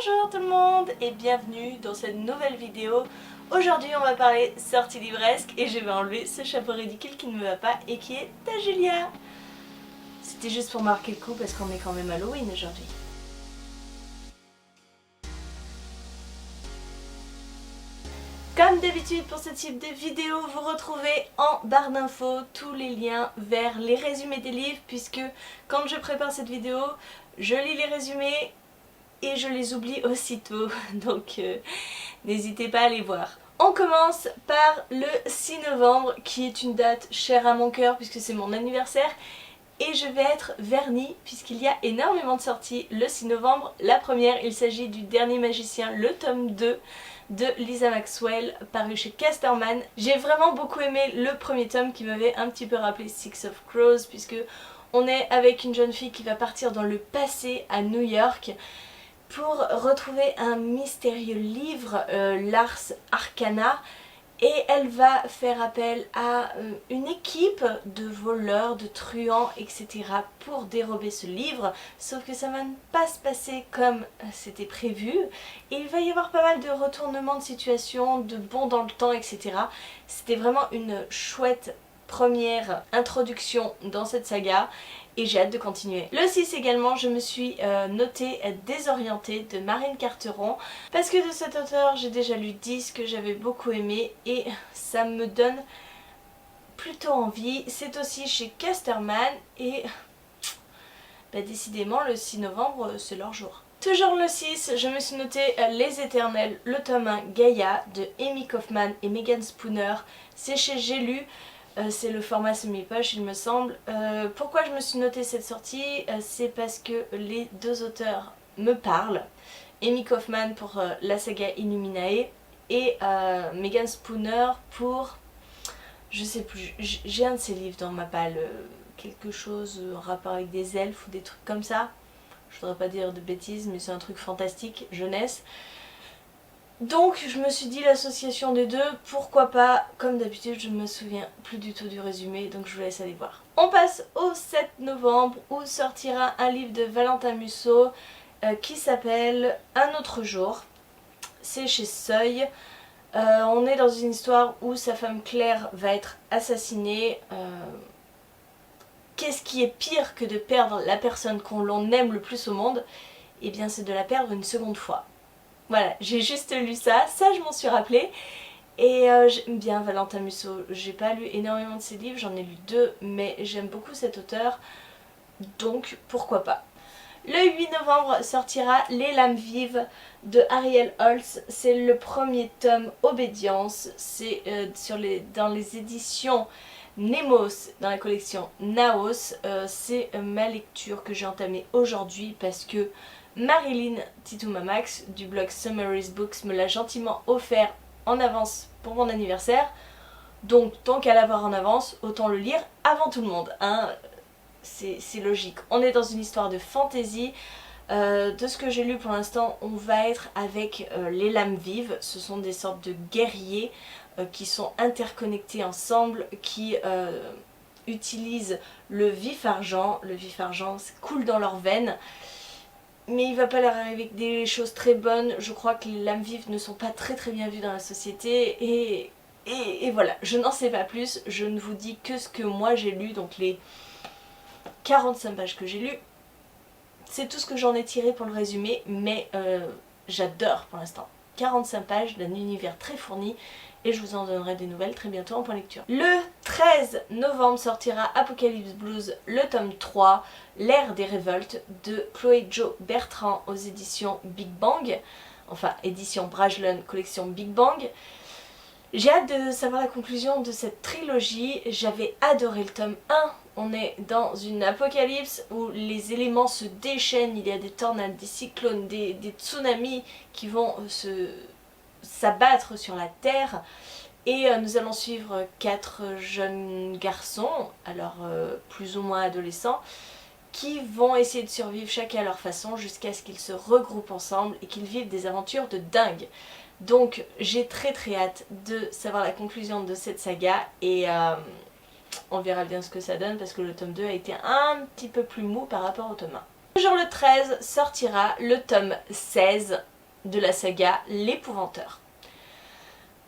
Bonjour tout le monde et bienvenue dans cette nouvelle vidéo. Aujourd'hui on va parler sortie livresque et je vais enlever ce chapeau ridicule qui ne me va pas et qui est à Julia. C'était juste pour marquer le coup parce qu'on est quand même Halloween aujourd'hui. Comme d'habitude pour ce type de vidéo, vous retrouvez en barre d'infos tous les liens vers les résumés des livres puisque quand je prépare cette vidéo, je lis les résumés et je les oublie aussitôt, donc n'hésitez pas à les voir. On commence par le 6 novembre qui est une date chère à mon cœur puisque c'est mon anniversaire et je vais être vernie puisqu'il y a énormément de sorties le 6 novembre. La première, il s'agit du Dernier Magicien, le tome 2 de Lisa Maxwell paru chez Casterman. J'ai vraiment beaucoup aimé le premier tome qui m'avait un petit peu rappelé Six of Crows puisque on est avec une jeune fille qui va partir dans le passé à New York pour retrouver un mystérieux livre, l'Ars Arcana, et elle va faire appel à une équipe de voleurs, de truands, etc. pour dérober ce livre, sauf que ça va pas se passer comme c'était prévu, et il va y avoir pas mal de retournements de situation, de bonds dans le temps, etc. C'était vraiment une chouette première introduction dans cette saga et j'ai hâte de continuer. Le 6 également, je me suis notée Désorientée de Marine Carteron parce que de cet auteur j'ai déjà lu 10 que j'avais beaucoup aimé et ça me donne plutôt envie. C'est aussi chez Casterman et décidément le 6 novembre c'est leur jour. Toujours le 6, je me suis notée Les Éternels, le tome 1 Gaïa de Amy Kaufman et Megan Spooner. C'est chez J'ai lu. C'est le format semi-poche il me semble. Pourquoi je me suis notée cette sortie? C'est parce que les deux auteurs me parlent. Amy Kaufman pour la saga Illuminae et Megan Spooner pour... je sais plus, j'ai un de ses livres dans ma palle, quelque chose en rapport avec des elfes ou des trucs comme ça. Je voudrais pas dire de bêtises mais c'est un truc fantastique, jeunesse. Donc je me suis dit l'association des deux, pourquoi pas. Comme d'habitude je ne me souviens plus du tout du résumé donc je vous laisse aller voir. On passe au 7 novembre où sortira un livre de Valentin Musso qui s'appelle Un autre jour. C'est chez Seuil. On est dans une histoire où sa femme Claire va être assassinée. Qu'est-ce qui est pire que de perdre la personne qu'on aime le plus au monde? Eh bien c'est de la perdre une seconde fois. Voilà, j'ai juste lu ça, je m'en suis rappelé. Et j'aime bien Valentin Musso, j'ai pas lu énormément de ses livres, j'en ai lu 2, mais j'aime beaucoup cet auteur, donc pourquoi pas. Le 8 novembre sortira Les Lames Vives de Ariel Holz, c'est le premier tome Obédience, c'est dans les éditions Nemos, dans la collection Naos. C'est ma lecture que j'ai entamée aujourd'hui parce que Marilyn Titoumamax du blog Summaries Books me l'a gentiment offert en avance pour mon anniversaire. Donc tant qu'à l'avoir en avance, autant le lire avant tout le monde, hein. C'est logique. On est dans une histoire de fantasy. De ce que j'ai lu pour l'instant, on va être avec les lames vives. Ce sont des sortes de guerriers qui sont interconnectés ensemble, qui utilisent le vif argent. Le vif argent coule dans leurs veines. Mais il va pas leur arriver des choses très bonnes. Je crois que les lames vives ne sont pas très bien vues dans la société. Et voilà, je n'en sais pas plus. Je ne vous dis que ce que moi j'ai lu, donc les 45 pages que j'ai lues. C'est tout ce que j'en ai tiré pour le résumé, mais j'adore pour l'instant. 45 pages d'un univers très fourni et je vous en donnerai des nouvelles très bientôt en point lecture. Le 13 novembre sortira Apocalypse Blues, le tome 3, L'ère des révoltes de Chloé Jo Bertrand aux éditions Big Bang, enfin édition Brajlon, collection Big Bang. J'ai hâte de savoir la conclusion de cette trilogie, j'avais adoré le tome 1. On est dans une apocalypse où les éléments se déchaînent, il y a des tornades, des cyclones, des tsunamis qui vont s'abattre sur la Terre. Et nous allons suivre 4 jeunes garçons, alors plus ou moins adolescents, qui vont essayer de survivre chacun à leur façon jusqu'à ce qu'ils se regroupent ensemble et qu'ils vivent des aventures de dingue. Donc j'ai très hâte de savoir la conclusion de cette saga et on verra bien ce que ça donne parce que le tome 2 a été un petit peu plus mou par rapport au tome 1. Toujours le 13 sortira le tome 16 de la saga L'Épouvanteur.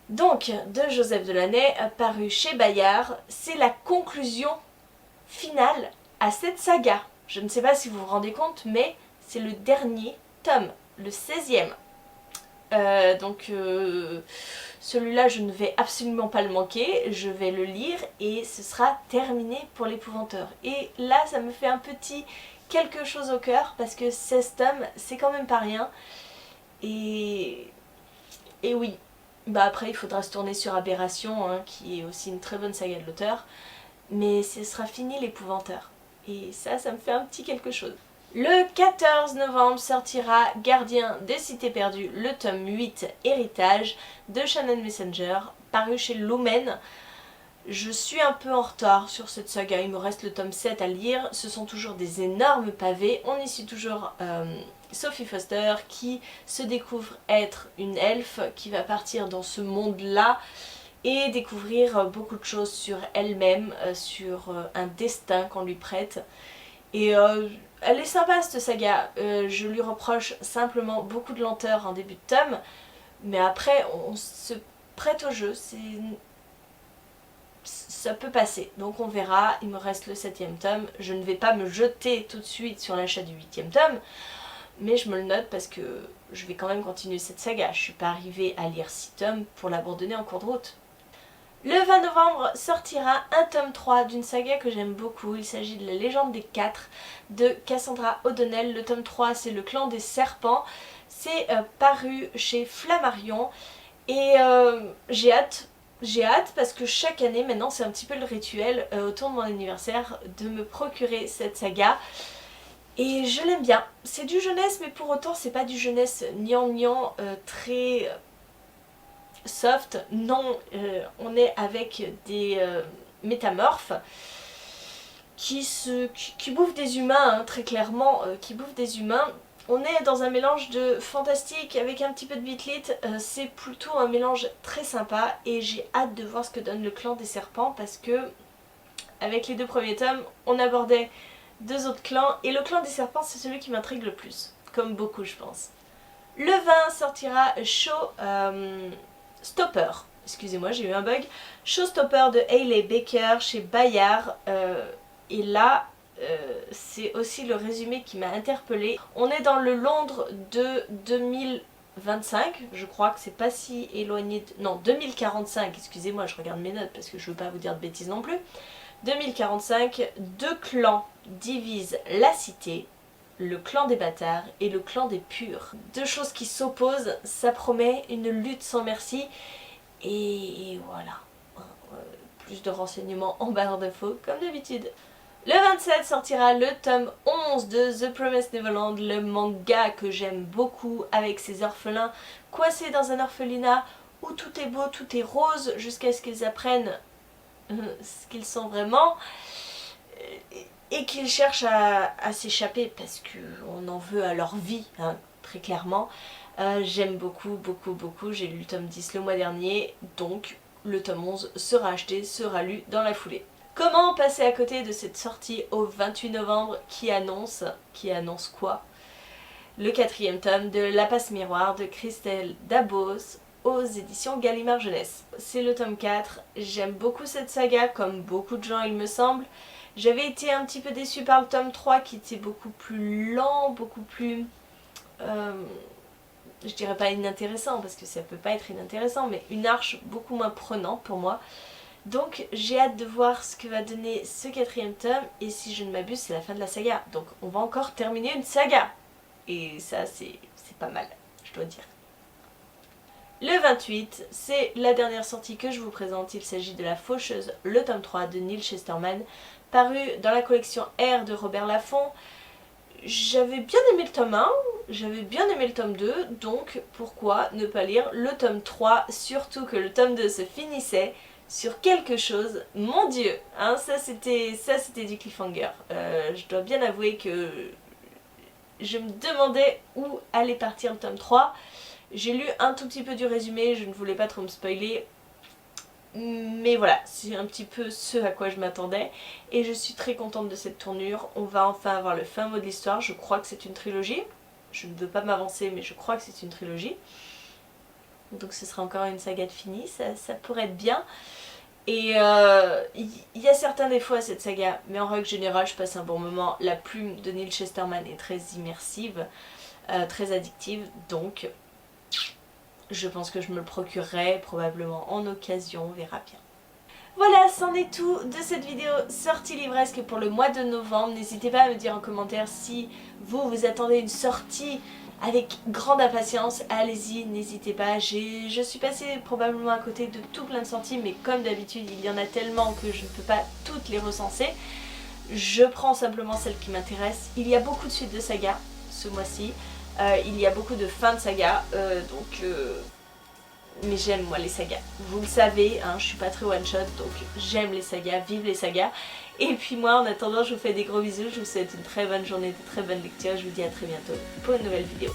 Donc, de Joseph Delaunay, paru chez Bayard, c'est la conclusion finale à cette saga. Je ne sais pas si vous vous rendez compte, mais c'est le dernier tome, le 16e. Celui-là, je ne vais absolument pas le manquer, je vais le lire et ce sera terminé pour l'Épouvanteur. Et là, ça me fait un petit quelque chose au cœur parce que 16 tomes, c'est quand même pas rien. Et oui, bah après, il faudra se tourner sur Aberration, hein, qui est aussi une très bonne saga de l'auteur. Mais ce sera fini l'Épouvanteur. Et ça me fait un petit quelque chose. Le 14 novembre sortira Gardien des Cités Perdues, le tome 8 Héritage de Shannon Messenger, paru chez Lumen. Je suis un peu en retard sur cette saga, il me reste le tome 7 à lire. Ce sont toujours des énormes pavés. On y suit toujours Sophie Foster qui se découvre être une elfe qui va partir dans ce monde-là et découvrir beaucoup de choses sur elle-même, sur un destin qu'on lui prête. Et elle est sympa cette saga, je lui reproche simplement beaucoup de lenteur en début de tome, mais après on se prête au jeu, ça peut passer, donc on verra. Il me reste le 7e tome, je ne vais pas me jeter tout de suite sur l'achat du 8e tome, mais je me le note parce que je vais quand même continuer cette saga, je suis pas arrivée à lire 6 tomes pour l'abandonner en cours de route. Le 20 novembre sortira un tome 3 d'une saga que j'aime beaucoup, il s'agit de La Légende des Quatre de Cassandra O'Donnell. Le tome 3 c'est Le Clan des Serpents, c'est paru chez Flammarion et j'ai hâte parce que chaque année maintenant c'est un petit peu le rituel autour de mon anniversaire de me procurer cette saga. Et je l'aime bien, c'est du jeunesse mais pour autant c'est pas du jeunesse gnangnan très soft, non, on est avec des métamorphes qui bouffent des humains, hein, très clairement, qui bouffent des humains. On est dans un mélange de fantastique avec un petit peu de bitlit, c'est plutôt un mélange très sympa et j'ai hâte de voir ce que donne le Clan des Serpents parce que avec les 2 premiers tomes, on abordait 2 autres clans et le Clan des Serpents c'est celui qui m'intrigue le plus, comme beaucoup je pense. Le 20 sortira Stopper, excusez-moi j'ai eu un bug, Showstopper de Hayley Baker chez Bayard, et là c'est aussi le résumé qui m'a interpellée. On est dans le Londres de 2025, je crois que c'est pas si éloigné de... Non, 2045, excusez-moi, je regarde mes notes parce que je veux pas vous dire de bêtises non plus. 2045, 2 clans divisent la cité, le clan des bâtards et le clan des purs. 2 choses qui s'opposent, ça promet une lutte sans merci. Et voilà. Plus de renseignements en barre d'infos comme d'habitude. Le 27 sortira le tome 11 de The Promised Neverland, le manga que j'aime beaucoup avec ces orphelins coincés dans un orphelinat où tout est beau, tout est rose jusqu'à ce qu'ils apprennent ce qu'ils sont vraiment. Et qu'ils cherchent à s'échapper parce qu'on en veut à leur vie, hein, très clairement. J'aime beaucoup, j'ai lu le tome 10 le mois dernier, donc le tome 11 sera acheté, sera lu dans la foulée. Comment passer à côté de cette sortie au 28 novembre qui annonce quoi? Le 4e tome de La Passe Miroir de Christelle Dabos aux éditions Gallimard Jeunesse. C'est le tome 4, j'aime beaucoup cette saga comme beaucoup de gens il me semble. J'avais été un petit peu déçue par le tome 3 qui était beaucoup plus lent, beaucoup plus... je dirais pas inintéressant parce que ça peut pas être inintéressant, mais une arche beaucoup moins prenante pour moi. Donc j'ai hâte de voir ce que va donner ce 4e tome et si je ne m'abuse c'est la fin de la saga. Donc on va encore terminer une saga. Et ça c'est pas mal, je dois dire. Le 28, c'est la dernière sortie que je vous présente, il s'agit de La Faucheuse, le tome 3 de Neal Chesterman, paru dans la collection R de Robert Laffont. J'avais bien aimé le tome 1, j'avais bien aimé le tome 2, donc pourquoi ne pas lire le tome 3, surtout que le tome 2 se finissait sur quelque chose, mon dieu, hein, ça c'était du cliffhanger. Je dois bien avouer que je me demandais où allait partir le tome 3. J'ai lu un tout petit peu du résumé, je ne voulais pas trop me spoiler. Mais voilà, c'est un petit peu ce à quoi je m'attendais. Et je suis très contente de cette tournure. On va enfin avoir le fin mot de l'histoire. Je crois que c'est une trilogie. je ne veux pas m'avancer mais je crois que c'est une trilogie. Donc ce sera encore une saga de finie, ça pourrait être bien. Et il y a certains défauts à cette saga, mais en règle générale je passe un bon moment. La plume de Neil Chesterman est très immersive, très addictive, donc je pense que je me le procurerai probablement en occasion, on verra bien. Voilà, c'en est tout de cette vidéo sortie livresque pour le mois de novembre. N'hésitez pas à me dire en commentaire si vous attendez une sortie avec grande impatience. Allez-y, n'hésitez pas. Je suis passée probablement à côté de tout plein de sorties, mais comme d'habitude, il y en a tellement que je ne peux pas toutes les recenser. Je prends simplement celles qui m'intéressent. Il y a beaucoup de suites de saga ce mois-ci. Il y a beaucoup de fins de saga, mais j'aime moi les sagas. Vous le savez, hein, je suis pas très one shot, donc j'aime les sagas, vive les sagas. Et puis moi, en attendant, je vous fais des gros bisous, je vous souhaite une très bonne journée, de très bonnes lectures, je vous dis à très bientôt pour une nouvelle vidéo.